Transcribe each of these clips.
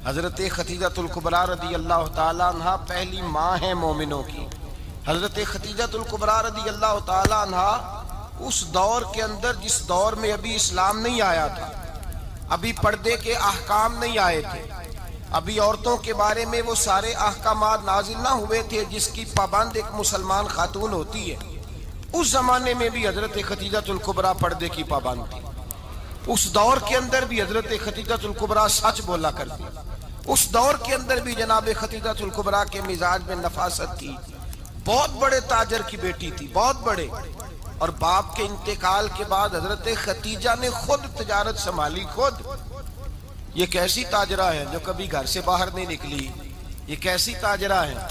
حضرت خدیجۃ الکبریٰ رضی اللہ تعالیٰ عنہ پہلی ماں ہیں مومنوں کی۔ حضرت خدیجۃ الکبریٰ رضی اللہ تعالیٰ عنہ اس دور کے اندر جس دور میں ابھی اسلام نہیں آیا تھا، ابھی پردے کے احکام نہیں آئے تھے، ابھی عورتوں کے بارے میں وہ سارے احکامات نازل نہ ہوئے تھے جس کی پابند ایک مسلمان خاتون ہوتی ہے، اس زمانے میں بھی حضرت خدیجۃ الکبریٰ پردے کی پابند تھی۔ اس دور کے اندر بھی حضرت خدیجۃ الکبریٰ سچ بولا کرتی، اس دور کے اندر بھی جناب خدیجۃ الکبریٰ کے مزاج میں نفاست تھی۔ بہت بڑے تاجر کی بیٹی تھی، بہت بڑے، اور باپ کے انتقال کے بعد حضرت خدیجہ نے خود تجارت سنبھالی، خود۔ یہ کیسی تاجرہ ہے جو کبھی گھر سے باہر نہیں نکلی؟ یہ کیسی تاجرہ ہے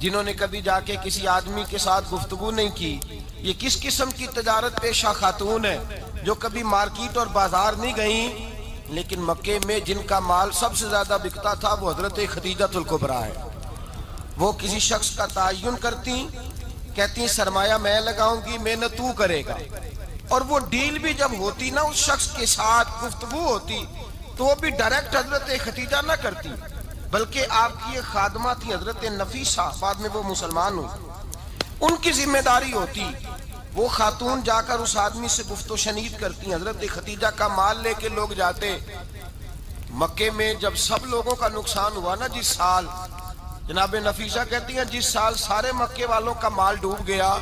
جنہوں نے کبھی جا کے کسی آدمی کے ساتھ گفتگو نہیں کی؟ یہ کس قسم کی تجارت پیشہ خاتون ہے جو کبھی مارکیٹ اور بازار نہیں گئیں؟ لیکن مکے میں جن کا مال سب سے زیادہ بکتا تھا وہ حضرت خدیجۃ الکبریٰ ہے۔ وہ کسی شخص کا تعین کرتی، کہتی سرمایہ میں لگاؤں گی، محنت تو کرے گا، اور وہ ڈیل بھی جب ہوتی نا، اس شخص کے ساتھ گفتگو ہوتی تو وہ بھی ڈائریکٹ حضرت خدیجہ نہ کرتی، بلکہ آپ کی یہ خادمہ تھی حضرت نفیسہ، بعد میں وہ مسلمان ہوئی، ان کی ذمہ داری ہوتی۔ وہ خاتون جا کر اس آدمی سے گفت و شنید کرتی، حضرت خدیجہ کا مال لے کے لوگ جاتے۔ مکے میں جب سب لوگوں کا نقصان ہوا نا، جس سال، جناب نفیسہ کہتی ہیں جس سال سارے مکے والوں کا مال ڈوب گیا،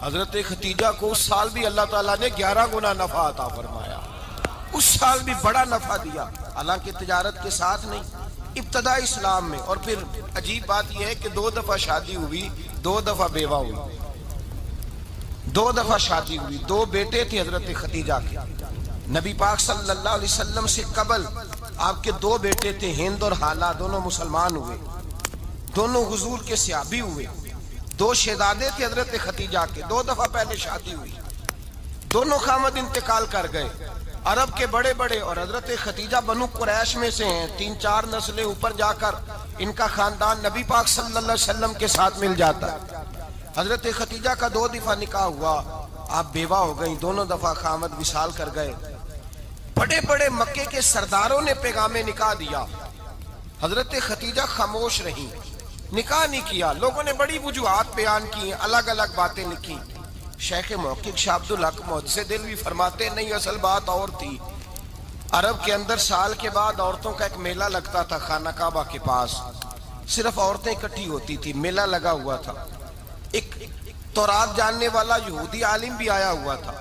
حضرت خدیجہ کو اس سال بھی اللہ تعالیٰ نے 11 گنا نفع عطا فرمایا، اس سال بھی بڑا نفع دیا، حالانکہ تجارت کے ساتھ نہیں، ابتدا اسلام میں۔ اور پھر عجیب بات یہ ہے کہ 2 دفعہ شادی ہوئی، 2 دفعہ بیوہ ہوئی، 2 دفعہ شادی ہوئی، 2 بیٹے تھے حضرت خدیجہ کے۔ نبی پاک صلی اللہ علیہ وسلم سے قبل آپ کے 2 بیٹے تھے، ہند اور حالہ، دونوں مسلمان ہوئے، دونوں حضور کے صحابی ہوئے۔ 2 شہزادے تھے حضرت خدیجہ کے، 2 دفعہ پہلے شادی ہوئی، دونوں خامد انتقال کر گئے، عرب کے بڑے بڑے، اور حضرت خدیجہ بنو قریش میں سے ہیں، 3-4 نسلیں اوپر جا کر ان کا خاندان نبی پاک صلی اللہ علیہ وسلم کے ساتھ مل جاتا ہے۔ حضرت خدیجہ کا 2 دفعہ نکاح ہوا، آپ بیوہ ہو گئیں، دونوں دفعہ خامد وصال کر گئے۔ بڑے بڑے مکے کے سرداروں نے پیغام نکاح دیا، حضرت خدیجہ خاموش رہیں، نکاح نہیں کیا۔ لوگوں نے بڑی وجوہات بیان کی، الگ الگ باتیں لکھی۔ شیخ محقق شاہ عبدالحق محدث دہلوی فرماتے نہیں، اصل بات اور تھی۔ عرب کے اندر سال کے بعد عورتوں کا ایک میلہ لگتا تھا خانہ کعبہ کے پاس، صرف عورتیں اکٹھی ہوتی تھی، میلہ لگا ہوا تھا۔ ایک تورات جاننے والا یہودی عالم بھی آیا ہوا تھا،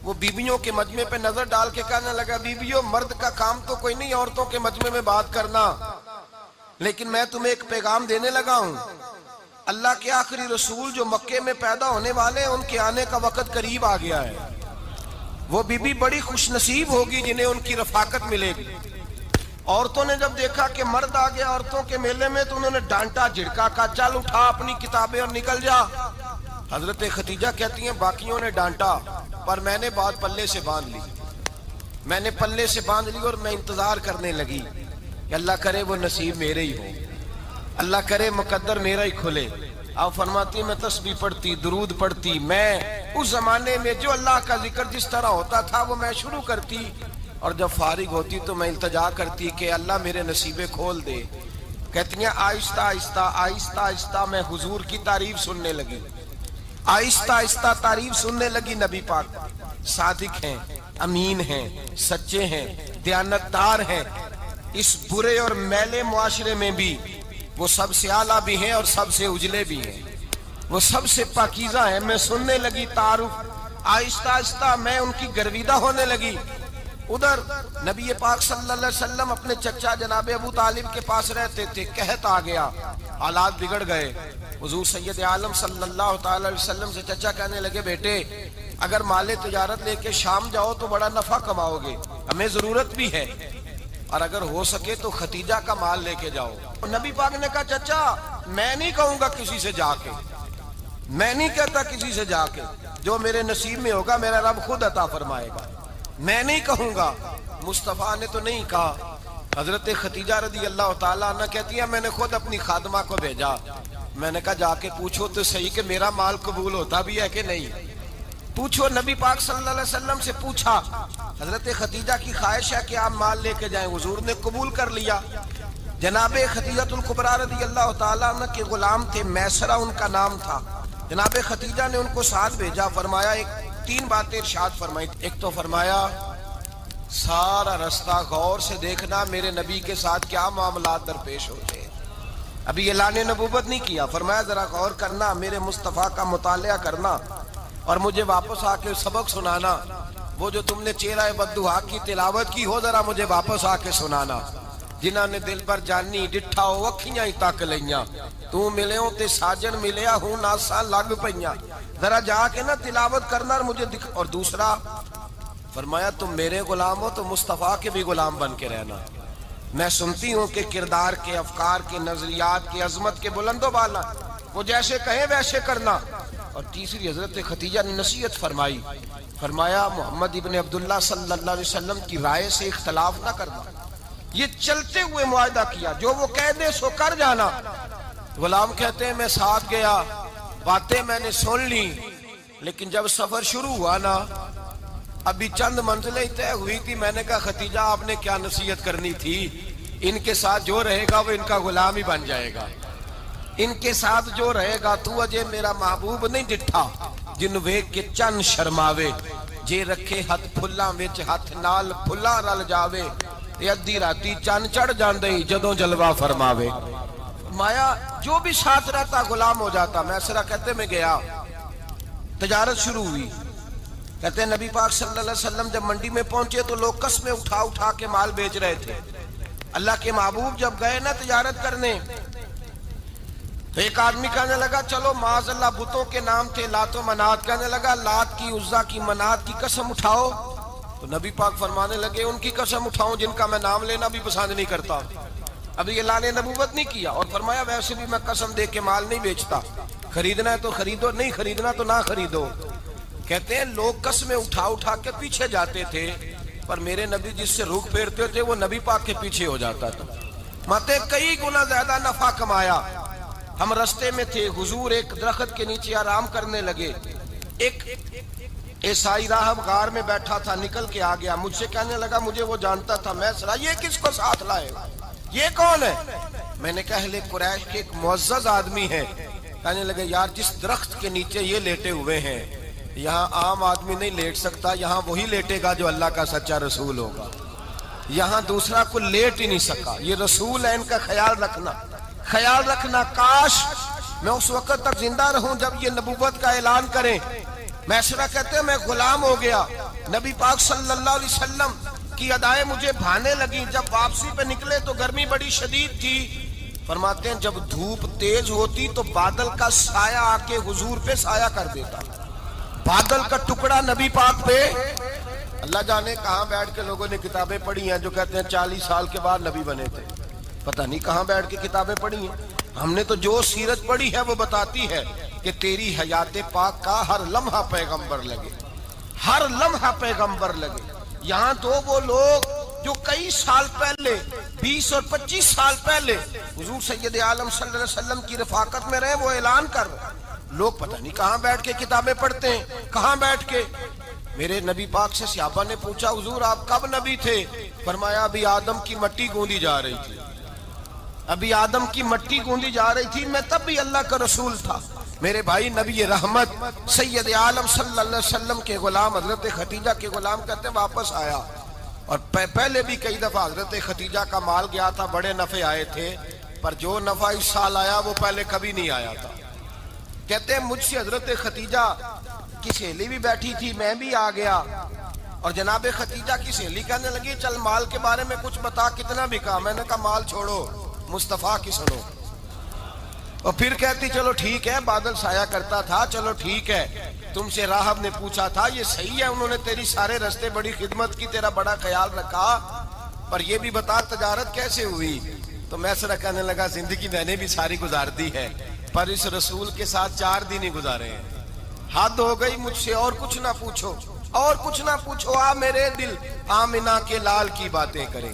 وہ بیویوں کے مجمع پہ نظر ڈال کے کہنے لگا، بیویوں، مرد کا کام تو کوئی نہیں عورتوں کے مجمع میں بات کرنا، لیکن میں تمہیں ایک پیغام دینے لگا ہوں۔ اللہ کے آخری رسول جو مکے میں پیدا ہونے والے ہیں، ان کے آنے کا وقت قریب آ گیا ہے۔ وہ بیوی بڑی خوش نصیب ہوگی جنہیں ان کی رفاقت ملے گی۔ عورتوں نے جب دیکھا کہ مرد آ گیا عورتوں کے میلے میں تو انہوں نے ڈانٹا، جھڑکا، کہا چل اٹھا اپنی کتابیں اور نکل جا۔ حضرت خدیجہ کہتی ہیں باقیوں نے ڈانٹا، پر میں نے بات پلے سے باندھ لی، میں نے پلے سے باندھ لی، اور میں انتظار کرنے لگی کہ اللہ کرے وہ نصیب میرے ہی ہو، اللہ کرے مقدر میرا ہی کھلے۔ آپ فرماتی میں تسبیح پڑھتی، درود پڑھتی، میں اس زمانے میں جو اللہ کا ذکر جس طرح ہوتا تھا وہ میں شروع کرتی، اور جب فارغ ہوتی تو میں التجا کرتی کہ اللہ میرے نصیبے کھول دے۔ کہتی ہیں آہستہ آہستہ آہستہ آہستہ میں حضور کی تعریف سننے لگی، آہستہ آہستہ تعریف سننے لگی۔ نبی پاک صادق ہیں، امین ہیں، سچے ہیں، دیانتدار ہیں، اس برے اور میلے معاشرے میں بھی وہ سب سے اعلیٰ بھی ہیں اور سب سے اجلے بھی ہیں، وہ سب سے پاکیزہ ہیں۔ میں سننے لگی تعارف، آہستہ آہستہ میں ان کی گرویدہ ہونے لگی۔ ادھر نبی پاک صلی اللہ علیہ وسلم اپنے چچا جناب ابو طالب کے پاس رہتے تھے، قحط آ گیا، حالات بگڑ گئے۔ حضور سید عالم صلی اللہ تعالی علیہ وسلم سے چچا کہنے لگے، بیٹے اگر مال تجارت لے کے شام جاؤ تو بڑا نفع کماؤ گے، ہمیں ضرورت بھی ہے، اور اگر ہو سکے تو خدیجہ کا مال لے کے جاؤ۔ نبی پاک نے کہا چچا میں نہیں کہوں گا کسی سے جا کے، میں نہیں کہتا کسی سے جا کے، جو میرے نصیب میں ہوگا میرا رب خود عطا فرمائے گا، میں نہیں کہوں گا۔ مصطفیٰ نے تو نہیں کہا۔ حضرت خدیجہ رضی اللہ تعالیٰ عنہ کہتی ہے میں نے خود اپنی خادمہ کو بھیجا، میں نے کہا جا کے پوچھو تو صحیح کہ میرا مال قبول ہوتا بھی ہے کہ نہیں، پوچھو۔ نبی پاک صلی اللہ علیہ وسلم سے پوچھا، حضرت خدیجہ کی خواہش ہے کہ آپ مال لے کے جائیں، حضور نے قبول کر لیا۔ جناب خدیجہ الکبریٰ رضی اللہ تعالیٰ عنہ کے غلام تھے، میسرہ ان کا نام تھا۔ جناب خدیجہ نے ان کو ساتھ بھیجا، فرمایا تین باتیں ارشاد فرمائی۔ ایک تو فرمایا سارا رستہ غور سے دیکھنا میرے نبی کے ساتھ کیا معاملات درپیش ہوتے ہیں۔ ابھی اعلان نبوت نہیں کیا، فرمایا ذرا غور کرنا، میرے مصطفیٰ کا مطالعہ کرنا اور مجھے واپس آ کے سبق سنانا۔ وہ جو تم نے چہرہ بددعا کی تلاوت کی ہو، ذرا مجھے واپس آ کے سنانا۔ جنہاں نے دل پر جانی ڈٹھا ہو اکھیاں ہی تک لیاں، تو ملے ہوں تے ساجن ملیا ہوں ناساں لگ پئیاں، ذرا جا کے نا تلاوت کرنا اور مجھے دکھ۔ اور دوسرا فرمایا تم میرے غلام ہو تو مصطفیٰ کے بھی غلام بن کے رہنا۔ میں سنتی ہوں کہ کردار کے، افکار کے، نظریات کے، عظمت کے بلند و بالا، وہ جیسے کہیں ویسے کرنا۔ اور تیسری حضرت خدیجہ نے نصیحت فرمائی، فرمایا محمد ابن عبداللہ صلی اللہ علیہ وسلم کی رائے سے اختلاف نہ کرنا۔ یہ چلتے ہوئے معاہدہ کیا، جو وہ کہہ دے سو کر جانا۔ غلام کہتے ہیں میں ساتھ گیا، باتیں میں نے سن لی، لیکن جب سفر شروع ہوا نا، ابھی چند منزلیں طے ہوئی تھی، میں نے کہا خدیجہ آپ نے کیا نصیحت کرنی تھی، ان کے ساتھ جو رہے گا وہ ان کا غلام ہی بن جائے گا، ان کے ساتھ جو رہے گا تو اجے میرا محبوب نہیں ڈٹھا جن ویکھ کے چن شرماوے، جے رکھے ہاتھ پھلاں وچ ہاتھ نال پھلاں رل جاوے، تے ادھی راتی چن چڑھ جاندے جدوں جلوہ فرماوے۔ فرمایا جو بھی ساتھ رہتا غلام ہو جاتا۔ میسرہ کہتے میں گیا، تجارت شروع ہوئی۔ کہتے ہیں نبی پاک صلی اللہ علیہ وسلم جب منڈی میں پہنچے تو لوگ قسمیں اٹھا اٹھا کے مال بیچ رہے تھے۔ اللہ کے محبوب جب گئے نا تجارت کرنے تو ایک آدمی کہنے لگا چلو معاذ اللہ بتوں کے نام تھے لات و منات، کہنے لگا لات کی، عزا کی، منات کی قسم اٹھاؤ۔ تو نبی پاک فرمانے لگے ان کی قسم اٹھاؤں جن کا میں نام لینا بھی پسند نہیں کرتا۔ ابھی اعلان نبوت نہیں کیا، اور فرمایا ویسے بھی میں قسم دے کے مال نہیں بیچتا، خریدنا ہے تو خریدو، نہیں خریدنا تو نہ خریدو۔ کہتے ہیں لوگ قسمیں اٹھا اٹھا کے پیچھے جاتے تھے، پر میرے نبی جس سے رخ پھیرتے تھے وہ نبی پاک کے پیچھے ہو جاتا تھا۔ ماتے کئی گنا زیادہ نفع کمایا۔ ہم رستے میں تھے، حضور ایک درخت کے نیچے آرام کرنے لگے، ایک عیسائی راہب غار میں بیٹھا تھا، نکل کے آ گیا، مجھ سے کہنے لگا مجھے وہ جانتا تھا۔ میں سرا یہ کس کو ساتھ لائے، یہ کون ہے؟ میں نے کہا اہل قریش کے ایک معزز آدمی ہے۔ کہنے لگے یار جس درخت کے نیچے یہ لیٹے ہوئے ہیں یہاں عام آدمی نہیں لیٹ سکتا، یہاں وہی لیٹے گا جو اللہ کا سچا رسول ہوگا، یہاں دوسرا کو لیٹ ہی نہیں سکا، یہ رسول ہے، ان کا خیال رکھنا، خیال رکھنا۔ کاش میں اس وقت تک زندہ رہوں جب یہ نبوت کا اعلان کریں۔ میسرہ کہتے ہیں میں غلام ہو گیا، نبی پاک صلی اللہ علیہ وسلم کی ادائیں مجھے بھانے لگی۔ جب واپسی پہ نکلے تو گرمی بڑی شدید تھی۔ فرماتے ہیں جب دھوپ تیز ہوتی تو بادل کا سایہ آ کے حضور پہ سایہ کر دیتا، بادل کا ٹکڑا نبی پاک پہ۔ اللہ جانے کہاں بیٹھ کے لوگوں نے کتابیں پڑھی ہیں جو کہتے ہیں 40 سال کے بعد نبی بنے تھے، پتہ نہیں کہاں بیٹھ کے کتابیں پڑھی ہیں۔ ہم نے تو جو سیرت پڑھی ہے وہ بتاتی ہے کہ تیری حیات پاک کا ہر لمحہ پیغمبر لگے، ہر لمحہ پیغمبر لگے۔ یہاں تو وہ لوگ جو کئی سال پہلے 20 اور 25 سال پہلے حضور سید عالم صلی اللہ علیہ وسلم کی رفاقت میں رہے، وہ اعلان کر رہے، لوگ پتہ نہیں کہاں بیٹھ کے کتابیں پڑھتے ہیں، کہاں بیٹھ کے۔ میرے نبی پاک سے صحابہ نے پوچھا حضور آپ کب نبی تھے؟ فرمایا ابھی آدم کی مٹی گوندی جا رہی تھی، ابھی آدم کی مٹی گوندی جا رہی تھی، میں تب بھی اللہ کا رسول تھا۔ میرے بھائی نبی رحمت سید عالم صلی اللہ علیہ وسلم کے غلام حضرت خدیجہ کے غلام کہتے واپس آیا، اور پہلے بھی کئی دفعہ حضرت خدیجہ کا مال گیا تھا، بڑے نفع آئے تھے، پر جو نفع اس سال آیا وہ پہلے کبھی نہیں آیا تھا۔ کہتے ہیں مجھ سے حضرت خدیجہ کی سہیلی بھی بیٹھی تھی، میں بھی آ گیا، اور جناب خدیجہ کی سہیلی کہنے لگی چل مال کے بارے میں کچھ بتا، کتنا بکا؟ میں نے کہا مال چھوڑو، مصطفیٰ کی سنو۔ اور پھر کہتی چلو ٹھیک ہے، بادل سایہ کرتا تھا، چلو ٹھیک ہے، تم سے راہب نے پوچھا تھا یہ صحیح ہے، انہوں نے تیری سارے رستے بڑی خدمت کی، تیرا بڑا خیال رکھا، پر یہ بھی بتا تجارت کیسے ہوئی؟ تو میسرہ کہنے لگا زندگی میں نے بھی ساری گزار دی ہے، پر اس رسول کے ساتھ 4 دن ہی گزارے ہیں، حد ہو گئی مجھ سے، اور کچھ نہ پوچھو، اور کچھ نہ پوچھو، آ میرے دل آمنہ کے لال کی باتیں کریں،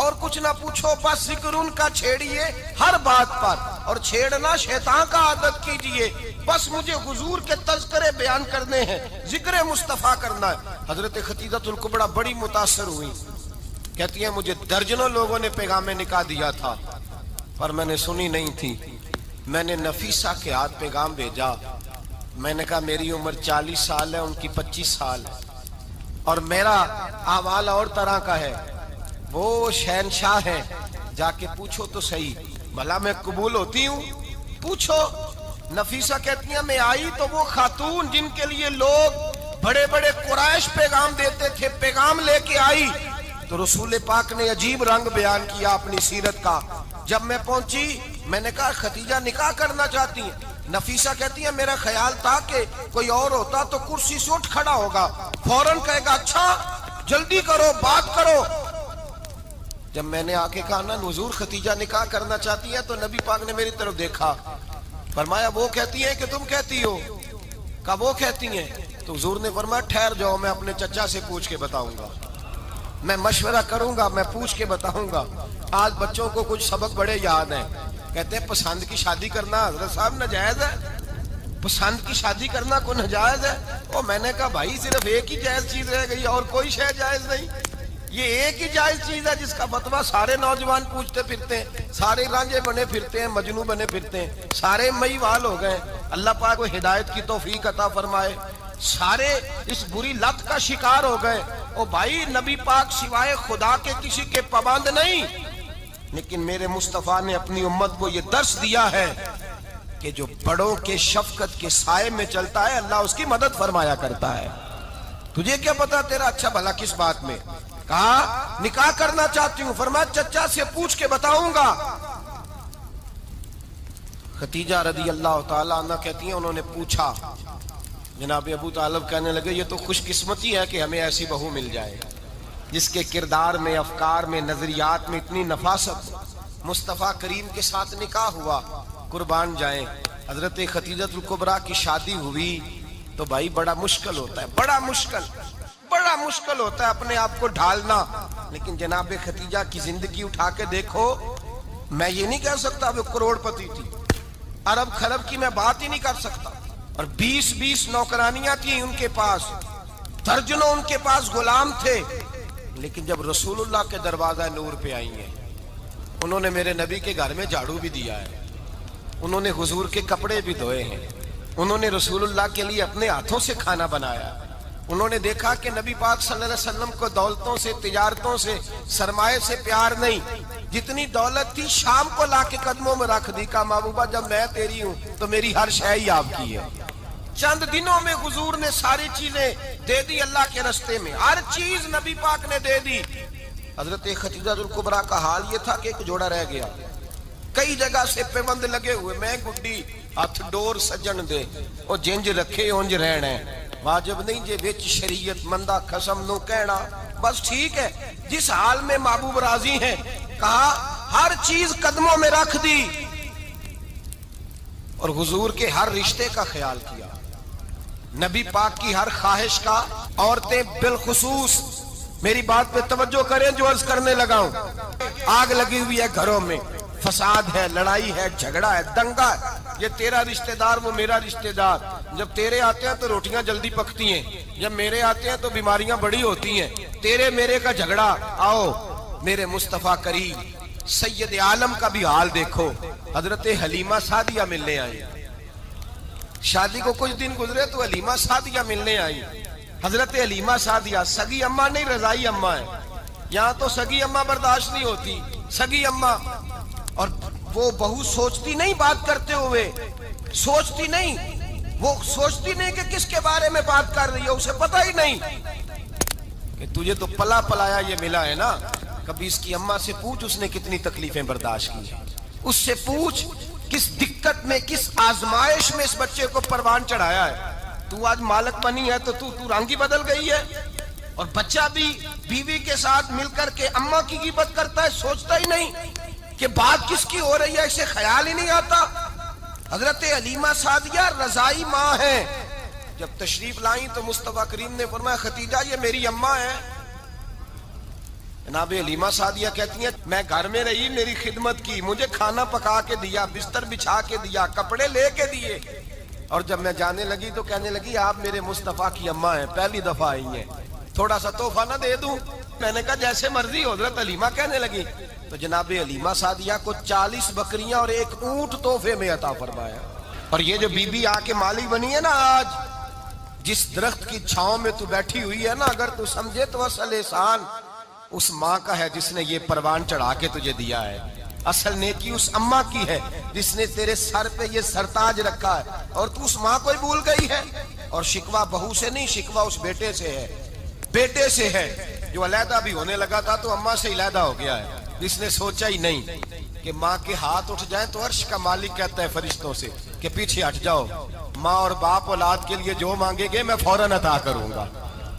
اور کچھ نہ پوچھو، بس ذکر ان کا چھیڑیے ہر بات پر، اور چھیڑنا شیطان کا عادت کیجئے، بس مجھے حضور کے تذکرے بیان کرنے ہیں، ذکر مصطفیٰ کرنا ہے۔ حضرت خدیجہ الکبریٰ بڑی متاثر ہوئی، کہتی ہیں مجھے درجنوں لوگوں نے پیغام نکاح دیا تھا، پر میں نے سنی نہیں تھی. میں نے نفیسہ کے ہاتھ پیغام بھیجا. میں نے کہا میری عمر 40 سال ہے, ان کی 25 سال ہے, اور میرا احوال اور طرح کا ہے. وہ شہنشاہ ہیں, جا کے پوچھو تو صحیح, بھلا میں قبول ہوتی ہوں؟ پوچھو. نفیسہ کہتی ہیں میں آئی تو وہ خاتون جن کے لیے لوگ بڑے بڑے قریش پیغام دیتے تھے, پیغام لے کے آئی تو رسول پاک نے عجیب رنگ بیان کیا اپنی سیرت کا. جب میں پہنچی میں نے کہا ختیجہ نکاح کرنا چاہتی ہیں؟ نفیسہ کہتی ہے میرا خیال تھا کہ کوئی اور ہوتا تو کرسی سے اٹھ کھڑا ہوگا, فوراً کہے گا اچھا جلدی کرو بات کرو. جب میں نے آ کے کہا نا حضور ختیجہ نکاح کرنا چاہتی ہے, تو نبی پاک نے میری طرف دیکھا, فرمایا وہ کہتی ہیں کہ تم کہتی ہو؟ کہا وہ کہتی ہیں. تو حضور نے فرمایا ٹھہر جاؤ, میں اپنے چچا سے پوچھ کے بتاؤں گا, میں مشورہ کروں گا, میں پوچھ کے بتاؤں گا. آج بچوں کو کچھ سبق بڑے یاد ہیں. کہتے ہیں پسند کی شادی کرنا حضرت صاحب ناجائز ہے؟ پسند کی شادی کرنا کو ناجائز ہے؟ اور میں نے کہا بھائی صرف ایک ہی جائز چیز رہ گئی, اور کوئی شے جائز نہیں. یہ ایک ہی جائز چیز ہے جس کا فتویٰ سارے نوجوان پوچھتے پھرتے ہیں, سارے رانجے بنے پھرتے ہیں, مجنوں بنے پھرتے ہیں, سارے مئی وال ہو گئے. اللہ پاک کو ہدایت کی توفیق عطا فرمائے. سارے اس بری لت کا شکار ہو گئے. او بھائی نبی پاک سوائے خدا کے کسی کے پابند نہیں, لیکن میرے مصطفیٰ نے اپنی امت کو یہ درس دیا ہے کہ جو بڑوں کے شفقت کے سائے میں چلتا ہے اللہ اس کی مدد فرمایا کرتا ہے. تجھے کیا پتا تیرا اچھا بھلا کس بات میں؟ کہا نکاح کرنا چاہتی ہوں, فرمایا چچا سے پوچھ کے بتاؤں گا. ختیجہ رضی اللہ تعالیٰ عنہ کہتی ہیں انہوں نے پوچھا. جناب ابو طالب کہنے لگے یہ تو خوش قسمتی ہے کہ ہمیں ایسی بہو مل جائے جس کے کردار میں, افکار میں, نظریات میں اتنی نفاست. مصطفیٰ کریم کے ساتھ نکاح ہوا, قربان جائیں. حضرت ختیجہ الکبریٰ کی شادی ہوئی تو بھائی بڑا مشکل ہوتا ہے, بڑا مشکل ہوتا ہے اپنے آپ کو ڈھالنا. لیکن جناب ختیجہ کی زندگی اٹھا کے دیکھو, میں یہ نہیں کہہ سکتا وہ کروڑ پتی تھی, ارب خرب کی میں بات ہی نہیں کر سکتا, اور 20 نوکرانیاں تھیں ان کے پاس, درجنوں ان کے پاس غلام تھے. لیکن جب رسول اللہ کے دروازہ نور پہ آئی ہیں, انہوں نے میرے نبی کے گھر میں جھاڑو بھی دیا ہے, انہوں نے حضور کے کپڑے بھی دھوئے ہیں, انہوں نے رسول اللہ کے لیے اپنے ہاتھوں سے کھانا بنایا. انہوں نے دیکھا کہ نبی پاک صلی اللہ علیہ وسلم کو دولتوں سے, تجارتوں سے, سرمایے سے پیار نہیں. جتنی دولت تھی شام کو لا کے قدموں میں رکھ دی. کہا محبوبہ جب میں تیری ہوں تو میری ہر شے ہی آپ کی ہے. چند دنوں میں حضور نے ساری چیزیں دے دی اللہ کے رستے میں, ہر چیز نبی پاک نے دے دی. حضرت ختیجہ الکبریٰ کا حال یہ تھا کہ ایک جوڑا رہ گیا, کئی جگہ سے پیوند لگے ہوئے, میں گڈی ہاتھ ڈور سجن دے او جنج رکھے اونج رہنا, واجب نہیں جے وچ شریعت مندہ قسم نو کہنا. بس ٹھیک ہے, جس حال میں محبوب راضی ہیں. کہا ہر چیز قدموں میں رکھ دی, اور حضور کے ہر رشتے کا خیال کیا, نبی پاک کی ہر خواہش کا. عورتیں بالخصوص میری بات پہ توجہ کریں جو عرض کرنے لگا ہوں. آگ لگی ہوئی ہے گھروں میں, فساد ہے, لڑائی ہے, جھگڑا ہے, دنگا ہے. یہ تیرا رشتہ دار وہ میرا رشتہ دار, جب تیرے آتے ہیں تو روٹیاں جلدی پکتی ہیں, جب میرے آتے ہیں تو بیماریاں بڑی ہوتی ہیں. تیرے میرے کا جھگڑا. آؤ میرے مصطفیٰ کریم سید عالم کا بھی حال دیکھو. حضرت حلیمہ سعدیہ ملنے آئی, شادی کو کچھ دن گزرے تو حلیمہ سعدیہ ملنے آئی. حضرت حلیمہ سعدیہ سگی اماں نہیں, رضائی اماں ہے. یہاں تو سگی اماں برداشت نہیں ہوتی, سگی اماں. اور وہ بہو سوچتی نہیں بات کرتے ہوئے, سوچتی نہیں, وہ سوچتی نہیں کہ کس کے بارے میں بات کر رہی ہے, اسے پتہ ہی نہیں کہ تجھے تو پلا پلایا یہ ملا ہے نا. کبھی اس کی اماں سے پوچھ اس نے کتنی تکلیفیں برداشت کی, اس سے پوچھ کس دقت میں, کس آزمائش میں اس بچے کو پروان چڑھایا ہے. تو آج مالک بنی ہے تو رنگ ہی بدل گئی ہے. اور بچہ بھی بیوی کے ساتھ مل کر کے اماں کی غیبت کرتا ہے, سوچتا ہی نہیں کہ بات کس کی ہو رہی ہے, اسے خیال ہی نہیں آتا. حضرت حلیمہ سعدیہ رضائی ماں ہے. جب تشریف لائیں تو مصطفیٰ کریم نے فرمایا ختیجہ یہ میری اماں ہے. جناب حلیمہ سعدیہ کہتی ہیں میں گھر میں رہی, میری خدمت کی, مجھے کھانا پکا کے دیا, بستر بچھا کے دیا, کپڑے لے کے دیے, اور جب میں جانے لگی تو کہنے لگی آپ میرے مصطفیٰ کی اماں ہیں, پہلی دفعہ آئی ہیں, تھوڑا سا تحفہ نہ دے دوں. میں نے کہا جیسے مرضی ہو۔ حضرت حلیمہ کہنے لگی تو جناب حلیمہ سعدیہ کو 40 بکریاں اور 1 اونٹ تحفے میں عطا فرمایا۔ اور یہ جو بی بی آ کے مالی بنی ہے نا آج، جس درخت کی چھاؤں میں تو بیٹھی ہوئی ہے نا، اگر تو سمجھے تو اصل احسان اس ماں کا ہے جس نے یہ پروان چڑھا کے تجھے دیا ہے۔ اصل نیکی اس اماں کی ہے جس نے تیرے سر پہ یہ سرتاج رکھا ہے، اور تو اس ماں کو ہی بھول گئی ہے۔ اور شکوہ بہو سے نہیں، شکوہ اس بیٹے سے ہے، بیٹے سے ہے جو علیحدہ بھی ہونے لگا تھا تو اماں سے علیحدہ ہو گیا ہے، جس نے سوچا ہی نہیں کہ ماں کے ہاتھ اٹھ جائیں تو عرش کا مالک کہتا ہے فرشتوں سے کہ پیچھے ہٹ جاؤ، ماں اور باپ اولاد کے لیے جو مانگے گے میں فوراً عطا کروں گا،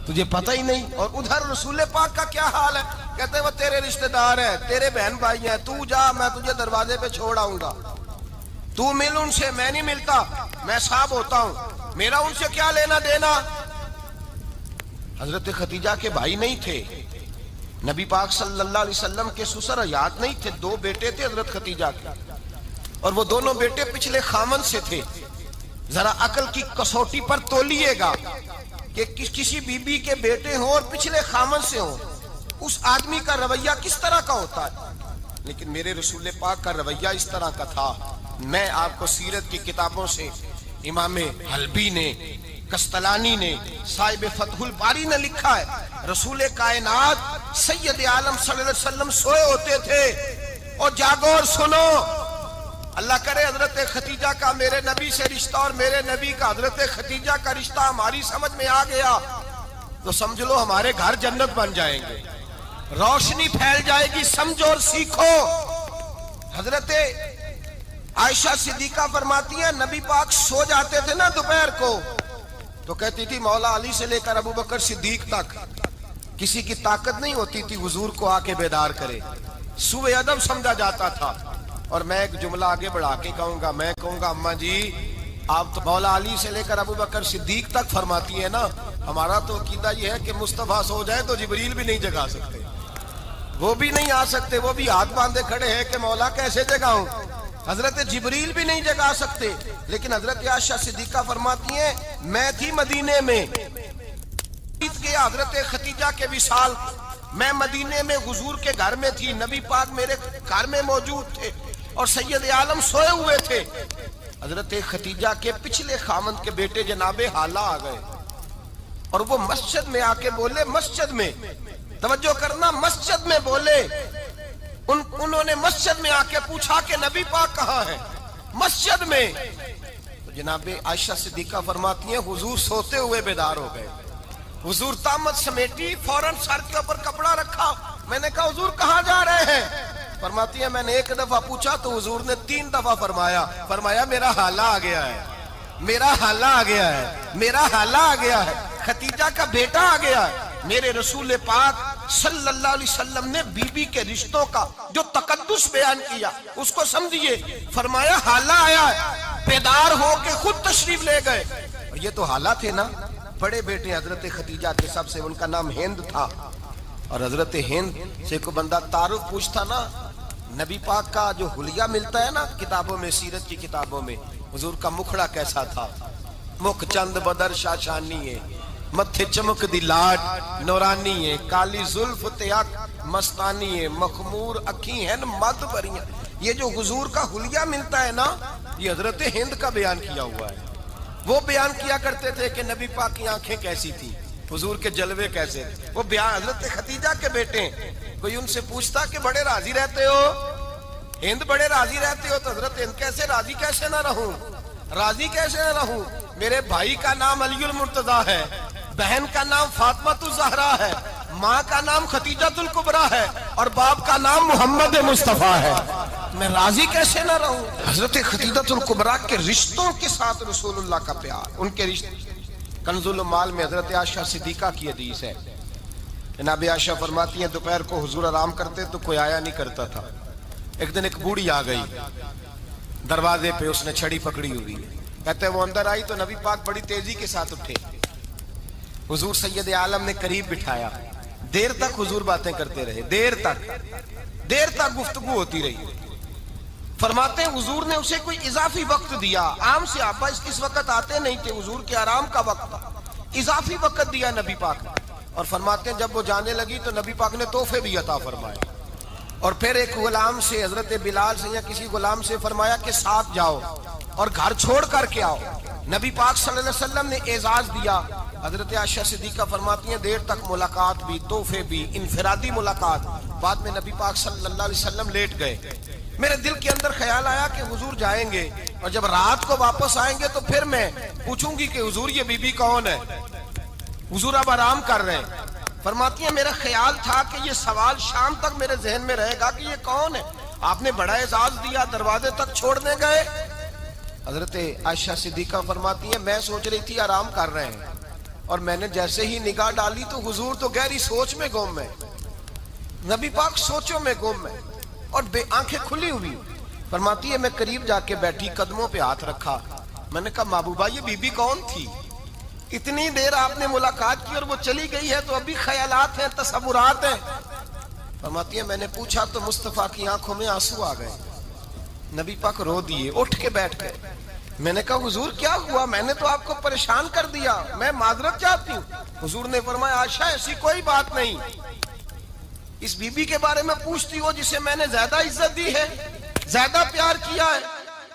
تجھے پتہ ہی نہیں۔ اور ادھر رسول پاک کا کیا حال ہے، کہتے ہیں وہ تیرے رشتہ دار ہیں، تیرے بہن بھائی ہیں، تو جا میں تجھے دروازے پہ چھوڑ آؤں گا، تو مل ان سے، میں نہیں ملتا، میں صاحب ہوتا ہوں، میرا ان سے کیا لینا دینا۔ حضرت خدیجہ کے بھائی نہیں تھے، نبی پاک صلی اللہ علیہ وسلم کے سسر حیات نہیں تھے، 2 بیٹے تھے حضرت خدیجہ کے، اور وہ دونوں بیٹے پچھلے خامن سے تھے۔ ذرا عقل کی کسوٹی پر تولیے گا کہ کسی بی بی کے بیٹے ہوں اور پچھلے خامن سے ہوں، اس آدمی کا رویہ کس طرح کا ہوتا ہے۔ لیکن میرے رسول پاک کا رویہ اس طرح کا تھا۔ میں آپ کو سیرت کی کتابوں سے امام حلبی نے، کستلانی نے، صاحب فتح الباری نے لکھا ہے، رسول کائنات سید عالم صلی اللہ علیہ وسلم سوئے ہوتے تھے اور جاگو اور سنو، اللہ کرے حضرت خدیجہ کا میرے نبی سے رشتہ اور میرے نبی کا حضرت خدیجہ کا رشتہ ہماری سمجھ میں آ گیا تو سمجھ لو ہمارے گھر جنت بن جائیں گے، روشنی پھیل جائے گی، سمجھو اور سیکھو۔ حضرت عائشہ صدیقہ فرماتی ہیں نبی پاک سو جاتے تھے نا دوپہر کو تو کہتی تھی مولا علی سے لے کر ابو بکر صدیق تک کسی کی طاقت نہیں ہوتی تھی حضور کو آ کے بیدار کرے، سوء ادب سمجھا جاتا تھا۔ اور میں ایک جملہ آگے بڑھا کے کہوں گا، میں کہوں گا اماں جی آپ تو مولا علی سے لے کر ابو بکر صدیق تک فرماتی ہے نا، ہمارا تو عقیدہ یہ ہے کہ مصطفیٰ سو جائے تو جبریل بھی نہیں جگا سکتے، وہ بھی نہیں آ سکتے، وہ بھی ہاتھ باندھے کھڑے ہیں کہ مولا کیسے جگاؤں، حضرت جبریل بھی نہیں جگا سکتے۔ لیکن حضرت عائشہ صدیقہ فرماتی ہیں میں تھی مدینے میں کے حضرت خدیجہ کے وصال، میں مدینے میں حضور کے گھر میں تھی، نبی پاک میرے گھر میں موجود تھے اور سید عالم سوئے ہوئے تھے۔ حضرت خدیجہ کے پچھلے خامند کے بیٹے جناب حالہ آ گئے اور وہ مسجد میں آ کے بولے، مسجد میں توجہ کرنا، مسجد میں بولے، انہوں نے مسجد میں آ کے پوچھا کہ نبی پاک کہاں ہے، مسجد میں۔ تو جناب عائشہ صدیقہ فرماتی ہیں حضور سوتے ہوئے بیدار ہو گئے، حضور طامت سمیٹی، فوراً سر کے اوپر کپڑا رکھا، میں نے کہا حضور کہاں جا رہے ہیں، فرماتی ہے میں نے 1 دفعہ پوچھا تو حضور نے 3 دفعہ فرمایا میرا حالہ آ گیا ہے، میرا حالہ آ گیا ہے، میرا حالہ آ گیا ہے، خدیجہ کا بیٹا آ گیا ہے۔ میرے رسول پاک صلی اللہ علیہ وسلم نے بی بی کے رشتوں کا جو تقدس بیان کیا اس کو سمجھیے، فرمایا حالہ آیا ہے، بیدار ہو کے خود تشریف لے گئے۔ اور یہ تو حالہ تھے نا، بڑے بیٹے حضرت خدیجہ کے سب سے، ان کا نام ہند تھا، اور حضرت ہند سے کوئی بندہ تعارف پوچھتا نا، نبی پاک کا جو حلیہ ملتا ہے نا کتابوں میں، سیرت کی کتابوں میں، حضور کا مکھڑا کیسا تھا، مکھ چند بدر شاشانی ہے، متھے چمک دی لاٹ نورانی ہے، کالی زلف تیاک مستانی ہے، مخمور اکھی ہیں مد بریاں۔ یہ جو حضور کا حلیہ ملتا ہے نا یہ حضرت ہند کا بیان کیا ہوا ہے۔ وہ بیان کیا کرتے تھے کہ نبی پاک کی آنکھیں کیسی تھی، حضور کے جلوے کیسے، وہ بیان حضرت خدیجہ کے بیٹے ہیں۔ کوئی ان سے پوچھتا کہ بڑے راضی رہتے ہو ہند، بڑے راضی رہتے ہو، تو حضرت ہند کیسے راضی کیسے نہ رہوں، راضی کیسے نہ رہوں، میرے بھائی کا نام علی المرتضیٰ ہے، بہن کا نام فاطمہ الزہرا ہے، ماں کا نام خدیجہ الکبریٰ ہے اور باپ کا نام محمد مصطفیٰ ہے، میں راضی کیسے نہ رہوں۔ حضرت خدیجہ الکبریٰ کے رشتوں کے ساتھ رسول اللہ کا پیار، ان کے رشتے۔ کنز المال میں حضرت عائشہ صدیقہ کی حدیث ہے، جناب عائشہ فرماتی ہیں دوپہر کو حضور آرام کرتے تو کوئی آیا نہیں کرتا تھا، ایک دن ایک بوڑھی آ گئی دروازے پہ، اس نے چھڑی پکڑی ہوئی، کہتے ہیں وہ اندر آئی تو نبی پاک بڑی تیزی کے ساتھ اٹھے، حضور سید عالم نے قریب بٹھایا، دیر تک حضور باتیں کرتے رہے، دیر تک گفتگو ہوتی رہی۔ فرماتے ہیں حضور نے اسے کوئی اضافی وقت دیا، عام صحابہ اس وقت آتے نہیں تھے، حضور کے آرام کا وقت تھا، اضافی وقت دیا نبی پاک نے۔ اور فرماتے ہیں جب وہ جانے لگی تو نبی پاک نے تحفے بھی عطا فرمائے، اور پھر ایک غلام سے، حضرت بلال سے یا کسی غلام سے فرمایا کہ ساتھ جاؤ اور گھر چھوڑ کر کے آؤ۔ نبی پاک صلی اللہ علیہ وسلم نے اعزاز دیا۔ حضرت عائشہ صدیقہ فرماتی ہیں دیر تک ملاقات بھی، تحفے بھی، انفرادی ملاقات۔ بعد میں نبی پاک صلی اللہ علیہ وسلم لیٹ گئے۔ میرے دل کے اندر خیال آیا کہ حضور جائیں گے اور جب رات کو واپس آئیں گے تو پھر میں پوچھوں گی کہ حضور یہ بی بی کون ہے، حضور اب آرام کر رہے ہیں۔ فرماتی ہیں میرا خیال تھا کہ یہ سوال شام تک میرے ذہن میں رہے گا کہ یہ کون ہے، آپ نے بڑا اعزاز دیا، دروازے تک چھوڑنے گئے۔ حضرت عائشہ صدیقہ فرماتی ہیں میں سوچ رہی تھی آرام کر رہے ہیں، اور میں نے جیسے ہی نگاہ ڈالی تو حضور تو گہری سوچ میں گم ہے، نبی پاک سوچوں میں گم ہے اور بے آنکھیں کھلی ہوئی۔ فرماتی ہے میں قریب جا کے بیٹھی، قدموں پہ ہاتھ رکھا، میں نے کہا محبوبہ یہ بی بی کون تھی؟ اتنی دیر آپ نے ملاقات کی اور وہ چلی گئی ہے تو ابھی خیالات ہیں، تصورات ہیں۔ فرماتی ہے میں نے پوچھا تو مصطفیٰ کی آنکھوں میں آنسو آ گئے، نبی پاک رو دیے، اٹھ کے بیٹھ گئے۔ میں نے کہا حضور کیا ہوا؟ میں نے تو آپ کو پریشان کر دیا، میں معذرت چاہتی ہوں۔ حضور نے فرمایا عائشہ ایسی کوئی بات نہیں، اس بی بی کے بارے میں پوچھتی ہو جسے میں نے زیادہ عزت دی ہے، زیادہ پیار کیا ہے،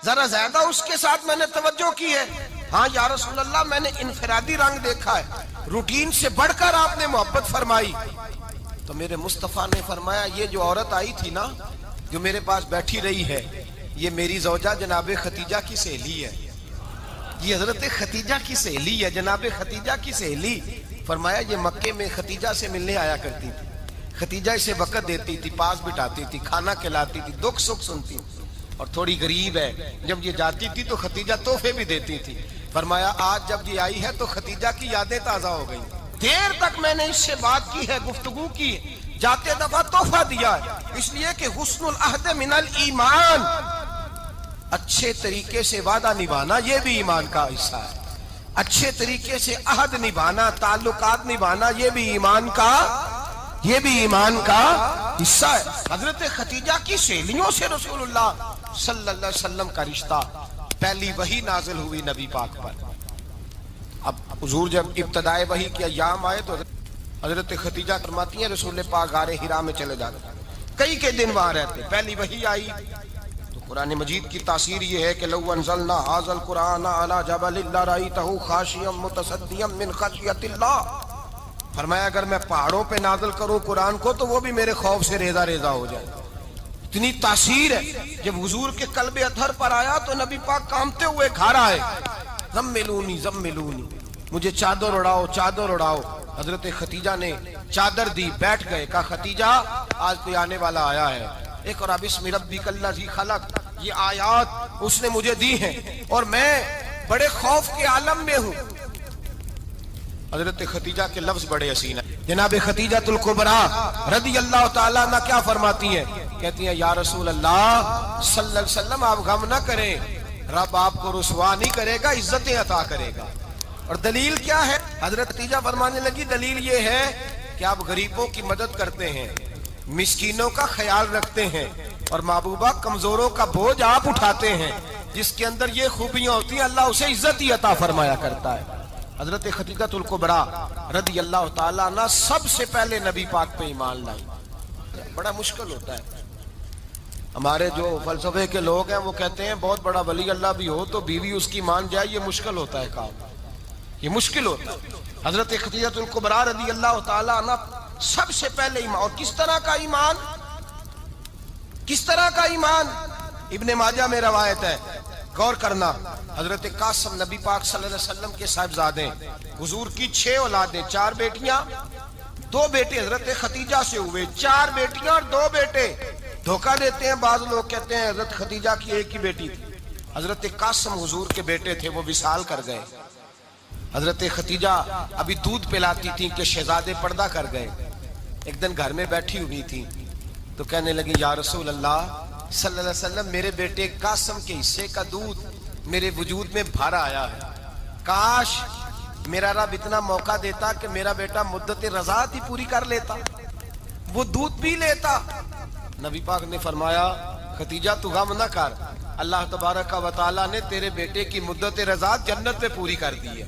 ذرا زیادہ اس کے ساتھ میں نے توجہ کی ہے۔ ہاں یا رسول اللہ میں نے انفرادی رنگ دیکھا ہے، روٹین سے بڑھ کر آپ نے محبت فرمائی۔ تو میرے مصطفیٰ نے فرمایا یہ جو عورت آئی تھی نا، جو میرے پاس بیٹھی رہی ہے، یہ میری زوجہ جناب ختیجہ کی سہیلی ہے، یہ حضرت ختیجہ کی سہیلی ہے، جناب ختیجہ کی سہیلی۔ فرمایا یہ مکے میں ختیجہ سے ملنے آیا کرتی تھی، ختیجہ اسے وقت دیتی تھی، پاس بٹھاتی تھی، کھانا کھلاتی تھی، دکھ سکھ سنتی، اور تھوڑی غریب ہے، جب یہ جاتی تھی تو ختیجہ تحفے بھی دیتی تھی۔ فرمایا آج جب یہ آئی ہے تو ختیجہ کی یادیں تازہ ہو گئی، دیر تک میں نے اس سے بات کی ہے، گفتگو کی، جاتے دفعہ تحفہ دیا ہے، اس لیے کہ حسن العہد من الایمان، اچھے طریقے سے وعدہ نبھانا یہ بھی ایمان کا حصہ ہے، اچھے طریقے سے عہد نبھانا، تعلقات نبھانا یہ بھی ایمان کا حصہ ہے۔ حضرت ختیجہ کی سہیلیوں سے رسول اللہ صلی اللہ علیہ وسلم کا رشتہ، پہلی وحی نازل ہوئی نبی پاک پر۔ اب حضور جب ابتدائے وحی کے ایام آئے تو حضرت ختیجہ فرماتی ہیں رسول پاک غار حرا میں چلے جاتے، کئی کے دن وہاں رہتے، پہلی وحی آئی تو قرآن مجید کی تاثیر یہ ہے کہ لو انزلنا ھذا القرآن علی جبل لرأیتہ خاشعا متصدعا من خشیۃ اللہ، فرمایا اگر میں پہاڑوں پہ نازل کروں قرآن کو تو وہ بھی میرے خوف سے ریزہ ریزہ ہو جائے، اتنی تاثیر ہے۔ جب حضور کے قلب اطہر پر آیا تو نبی پاک کانپتے ہوئے گھر آئے، زملونی زملونی، مجھے چادر اڑاؤ چادر اڑاؤ۔ حضرت ختیجہ نے چادر دی، بیٹھ گئے، کہا ختیجہ آج کوئی آنے والا آیا ہے، ایک اور بسم ربک الذی خلق، یہ آیات اس نے مجھے دی ہیں اور میں بڑے خوف کے عالم میں ہوں۔ حضرت ختیجہ کے لفظ بڑے حسین ہیں۔ جناب ختیجہ الکبریٰ رضی اللہ تعالیٰ عنہ کیا فرماتی ہیں؟ کہتی ہیں یا رسول اللہ صلی اللہ علیہ وسلم آپ غم نہ کریں، رب آپ کو رسوا نہیں کرے گا، عزتیں عطا کرے گا۔ اور دلیل کیا ہے؟ حضرت ختیجہ فرمانے لگی دلیل یہ ہے کہ آپ غریبوں کی مدد کرتے ہیں، مسکینوں کا خیال رکھتے ہیں، اور محبوبہ کمزوروں کا بوجھ آپ اٹھاتے ہیں، جس کے اندر یہ خوبیاں ہوتی ہیں اللہ اسے عزت ہی عطا فرمایا کرتا ہے۔ حضرت ختیجہ الکبریٰ رضی اللہ تعالیٰ عنہ سب سے پہلے نبی پاک پہ ایمان لائی۔ بڑا مشکل ہوتا ہے، ہمارے جو فلسفے کے لوگ ہیں وہ کہتے ہیں بہت بڑا ولی اللہ بھی ہو تو بیوی اس کی مان جائے، یہ مشکل ہوتا ہے کام، یہ مشکل ہوتا ہے۔ حضرت ختیجہ الکبریٰ رضی اللہ تعالیٰ عنہ سب سے پہلے ایمان، اور کس طرح کا ایمان؟ کس طرح کا ایمان؟ ابن ماجہ میں روایت ہے، غور کرنا، حضرت قاسم نبی پاک صلی اللہ علیہ وسلم کے صاحبزادے، حضور کی 6 اولادیں، 4 بیٹیاں 2 بیٹے حضرت ختیجہ سے ہوئے، 4 بیٹیاں اور 2 بیٹے۔ دھوکہ دیتے ہیں بعض لوگ، کہتے ہیں حضرت ختیجہ کی ایک ہی بیٹی تھی، حضرت قاسم حضور کے بیٹے تھے، وہ وصال کر گئے۔ حضرت ختیجہ ابھی دودھ پلاتی تھی کہ شہزادے پردہ کر گئے۔ ایک دن گھر میں بیٹھی ہوئی تھی تو کہنے لگی یا رسول اللہ صلی اللہ علیہ وسلم میرے بیٹے قاسم کے حصے کا دودھ میرے وجود میں بھر آیا ہے، کاش میرا رب اتنا موقع دیتا کہ میرا بیٹا مدت رضاعت ہی پوری کر لیتا، وہ دودھ پی لیتا۔ نبی پاک نے فرمایا ختیجہ تو غم نہ کر، اللہ تبارک و تعالیٰ نے تیرے بیٹے کی مدت رضاعت جنت میں پوری کر دی ہے۔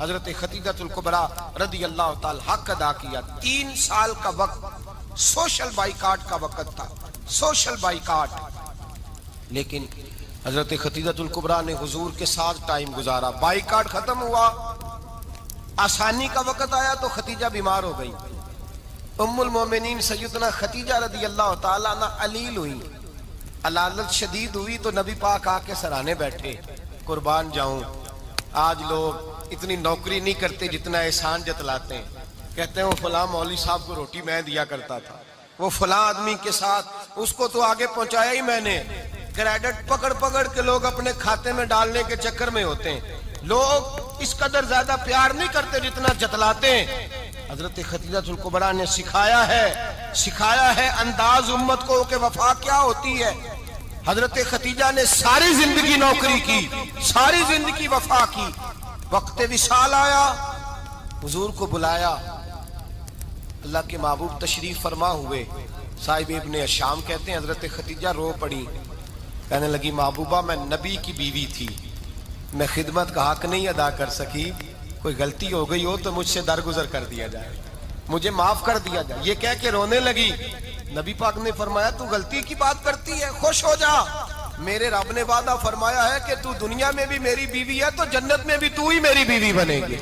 حضرت خدیجہ الکبریٰ رضی اللہ تعالی حق ادا کیا. 3 سال کا وقت سوشل بائیکاٹ کا وقت تھا, سوشل بائیکاٹ. لیکن حضرت خدیجہ الکبریٰ نے حضور کے ساتھ ٹائم گزارا. بائیکاٹ ختم ہوا, آسانی کا وقت آیا تو خدیجہ بیمار ہو گئی. ام المومنین سیدنا خدیجہ رضی اللہ تعالیٰ عنہ علیل ہوئی, علالت شدید ہوئی تو نبی پاک آ کے سرانے بیٹھے. قربان جاؤں, آج لوگ اتنی نوکری نہیں کرتے جتنا احسان جتلاتے ہیں. کہتے ہیں وہ فلاں مولوی صاحب کو روٹی میں دیا کرتا تھا, وہ فلاں آدمی کے ساتھ اس کو تو آگے پہنچایا ہی میں نے. کریڈٹ پکڑ پکڑ کے لوگ اپنے کھاتے میں ڈالنے کے چکر میں ہوتے ہیں. لوگ اس قدر زیادہ پیار نہیں کرتے جتنا جتلاتے ہیں. حضرت خدیجہ الکبریٰ نے سکھایا ہے انداز امت کو کہ وفا کیا ہوتی ہے. حضرت خدیجہ نے ساری زندگی نوکری کی, ساری زندگی وفا کی. وقت وصال آیا, حضور کو بلایا. اللہ کے محبوب تشریف فرما ہوئے. صاحب ابن الشام کہتے ہیں حضرت خدیجہ رو پڑی, کہنے لگی محبوبہ میں نبی کی بیوی تھی, میں خدمت کا حق نہیں ادا کر سکی, کوئی غلطی ہو گئی ہو تو مجھ سے درگزر کر دیا جائے, مجھے معاف کر دیا جائے. یہ کہہ کے رونے لگی. نبی پاک نے فرمایا تو غلطی کی بات کرتی ہے, خوش ہو جا, میرے رب نے وعدہ فرمایا ہے کہ تو دنیا میں بھی میری بیوی ہے تو جنت میں بھی تو ہی میری بیوی بنے گی.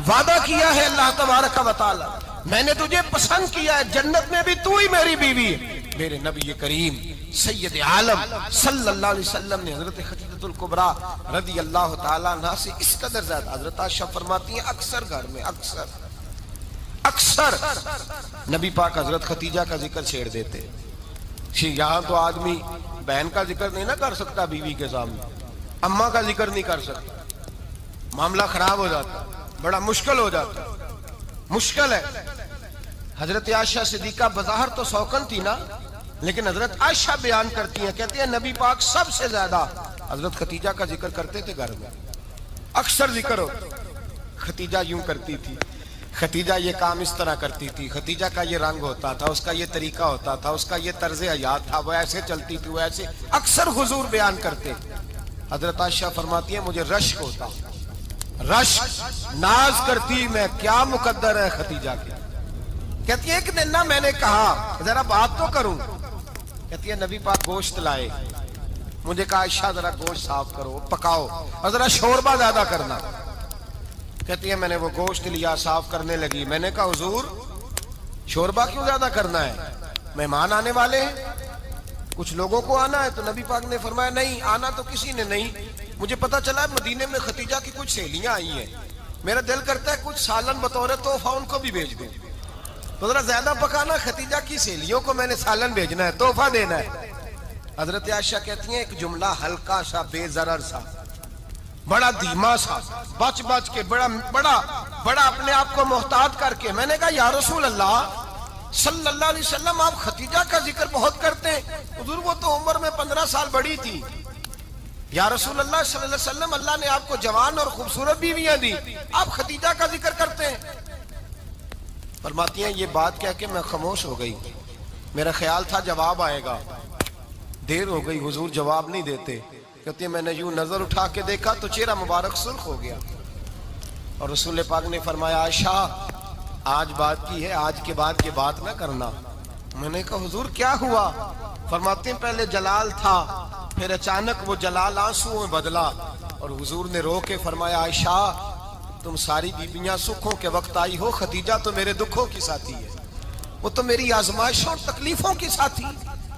وعدہ کیا ہے اللہ تبارک و تعالی, میں نے تجھے پسند کیا ہے, جنت میں بھی تو ہی میری بیوی ہے. میرے نبی کریم سید عالم صلی اللہ علیہ وسلم نے حضرت خدیجہ الکبریٰ رضی اللہ تعالیٰ عنہ سے اس قدر زیادہ. حضرت عائشہ فرماتی ہیں اکثر گھر میں اکثر نبی پاک حضرت خدیجہ کا ذکر چھیڑ دیتے. یہاں تو آدمی بہن کا ذکر نہیں نہ کر سکتا بیوی کے سامنے, اماں کا ذکر نہیں کر سکتا, معاملہ خراب ہو جاتا, بڑا مشکل ہو جاتا, مشکل ہے. حضرت عائشہ صدیقہ بظاہر تو سوکن تھی نا, لیکن حضرت عائشہ بیان کرتی ہیں, کہتی ہیں نبی پاک سب سے زیادہ حضرت خدیجہ کا ذکر کرتے تھے گھر میں, اکثر ذکر ہو. خدیجہ یوں کرتی تھی, خدیجہ یہ کام اس طرح کرتی تھی, خدیجہ کا یہ رنگ ہوتا تھا, اس کا یہ طریقہ ہوتا تھا, اس کا یہ طرز حیات تھا, وہ ایسے چلتی تھی, وہ ایسے, اکثر حضور بیان کرتے. حضرت عائشہ فرماتی ہیں مجھے رشک ہوتا, رشک, ناز کرتی میں کیا مقدر ہے خدیجہ کی. کہتی ہے ایک دن نا میں نے کہا ذرا بات تو کروں, کہتی ہے نبی پاک گوشت لائے, مجھے کہا عائشہ ذرا گوشت صاف کرو, پکاؤ اور ذرا شوربہ زیادہ کرنا. کہتی ہے میں نے وہ گوشت لیا, صاف کرنے لگی. میں نے کہا حضور شوربہ کیوں زیادہ کرنا ہے, مہمان آنے والے ہیں, کچھ لوگوں کو آنا ہے. تو نبی پاک نے فرمایا نہیں, آنا تو کسی نے نہیں, مجھے پتا چلا مدینے میں خدیجہ کی کچھ سہیلیاں آئی ہیں, میرا دل کرتا ہے کچھ سالن بطور تحفہ ان کو بھی بھیج دوں. تو ذرا زیادہ پکانا, خدیجہ کی سہیلیوں کو میں نے سالن بھیجنا ہے, تحفہ دینا ہے. حضرت عائشہ کہتی ہیں ایک جملہ ہلکا سا, بے ضرر سا, بڑا دھیما سا, بچ بچ کے, بڑا اپنے آپ کو محتاط کر کے. میں نے کہا یا رسول اللہ صلی اللہ علیہ وسلم آپ خدیجہ کا ذکر بہت کرتے ہیں. حضور وہ تو عمر میں 15 سال بڑی تھی. یا رسول اللہ صلی اللہ علیہ وسلم اللہ نے آپ کو جوان اور خوبصورت بیویاں دی, آپ خدیجہ کا ذکر کرتے ہیں. فرماتی ہیں یہ بات کہہ کے میں خاموش ہو گئی, میرا خیال تھا جواب آئے گا, دیر ہو گئی, حضور جواب نہیں دیتے. کہتی ہے میں نے یوں نظر اٹھا کے دیکھا تو چہرہ مبارک سرخ ہو گیا, اور رسول پاک نے فرمایا عائشہ آج بات کی ہے, آج کے بعد یہ بات نہ کرنا. میں نے کہا حضور کیا ہوا؟ فرماتے ہیں پہلے جلال تھا, پھر اچانک وہ جلال آنسو میں بدلا, اور حضور نے رو کے فرمایا عائشہ تم ساری بیویاں سکھوں کے وقت آئی ہو, خدیجہ تو میرے دکھوں کی ساتھی ہے, وہ تو میری آزمائشوں اور تکلیفوں کی ساتھی,